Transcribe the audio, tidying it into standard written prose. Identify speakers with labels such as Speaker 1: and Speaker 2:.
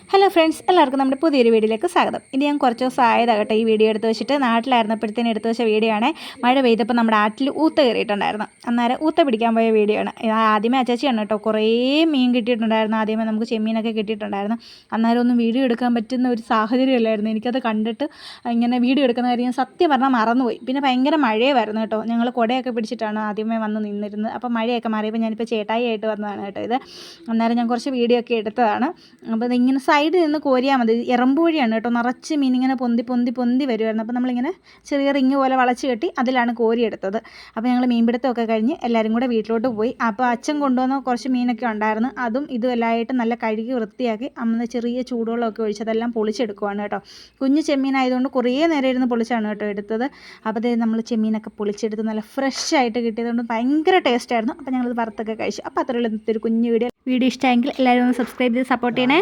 Speaker 1: Hello friends, എല്ലാവർക്കും നമ്മുടെ പുതിയൊരു വീഡിയോയിലേക്ക് സ്വാഗതം. ഇനി ഞാൻ കുറച്ച് ദിവസം ആയതാകട്ടെ ഈ വീഡിയോ എടുത്ത് വെച്ചിട്ട്. നാട്ടിലായിരുന്നപ്പോഴത്തേനും എടുത്ത് വെച്ച വീഡിയോ ആണ്. മഴ പെയ്തപ്പോൾ നമ്മുടെ ആറ്റിൽ ഊത്ത കയറിയിട്ടുണ്ടായിരുന്നു. അന്നേരം ഊത്ത പിടിക്കാൻ പോയ വീഡിയോ ആണ്. ആദ്യമേ അച്ചാച്ചിയാണ് കേട്ടോ. കുറേ മീൻ കിട്ടിയിട്ടുണ്ടായിരുന്നു. ആദ്യമേ നമുക്ക് ചെമ്മീനൊക്കെ കിട്ടിയിട്ടുണ്ടായിരുന്നു. അന്നേരം ഒന്നും വീഡിയോ എടുക്കാൻ പറ്റുന്ന ഒരു സാഹചര്യമല്ലായിരുന്നു. എനിക്കത് കണ്ടിട്ട് ഇങ്ങനെ വീഡിയോ എടുക്കുന്ന കാര്യം സത്യം പറഞ്ഞാൽ മറന്നുപോയി. പിന്നെ ഭയങ്കര മഴയായിരുന്നു കേട്ടോ. ഞങ്ങൾ കുടയൊക്കെ പിടിച്ചിട്ടാണ് ആദ്യമേ വന്ന് നിന്നിരുന്നത്. അപ്പോൾ മഴയൊക്കെ മാറിയപ്പോൾ ഞാനിപ്പോൾ ചേട്ടായി ആയിട്ട് വന്നതാണ് കേട്ടോ ഇത്. അന്നേരം ഞാൻ കുറച്ച് വീഡിയോ ഒക്കെ എടുത്തതാണ്. അപ്പോൾ ഇതിങ്ങനെ സൈഡിൽ നിന്ന് കോരിയാൽ മതി. എറമ്പ് വഴിയാണ് കേട്ടോ. നിറച്ച് മീൻ ഇങ്ങനെ പൊന്തി പൊന്തി പൊന്തി വരുമായിരുന്നു. അപ്പോൾ നമ്മളിങ്ങനെ ചെറിയ റിങ് പോലെ വളച്ച് കെട്ടി അതിലാണ് കോരിയെടുത്തത്. അപ്പോൾ ഞങ്ങൾ മീൻപിടുത്തമൊക്കെ കഴിഞ്ഞ് എല്ലാവരും കൂടെ വീട്ടിലോട്ട് പോയി. അപ്പോൾ അച്ഛൻ കൊണ്ടുവന്ന കുറച്ച് മീനൊക്കെ ഉണ്ടായിരുന്നു. അതും ഇതും എല്ലാമായിട്ട് നല്ല കഴുകി വൃത്തിയാക്കി അമ്മ ചെറിയ ചൂടുവെള്ളമൊക്കെ ഒഴിച്ചതെല്ലാം പൊളിച്ചെടുക്കുവാണ് കേട്ടോ. കുഞ്ഞ് ചെമ്മീനായതുകൊണ്ട് കുറേ നേരം ഇരുന്ന് പൊളിച്ചാണ് കേട്ടോ എടുത്തത്. അപ്പോൾ നമ്മൾ ചെമ്മീനൊക്കെ പൊളിച്ചെടുത്ത് നല്ല ഫ്രഷ് ആയിട്ട് കിട്ടിയതുകൊണ്ട് ഭയങ്കര ടേസ്റ്റായിരുന്നു. അപ്പോൾ ഞങ്ങളത് വറുത്തൊക്കെ കഴിച്ചു. അപ്പോൾ അത്രയുള്ള ഒരു കുഞ്ഞു വീഡിയോ ഇഷ്ടമായെങ്കിൽ എല്ലാവരും ഒന്ന് സബ്സ്ക്രൈബ് ചെയ്ത് സപ്പോർട്ട് ചെയ്യണേ.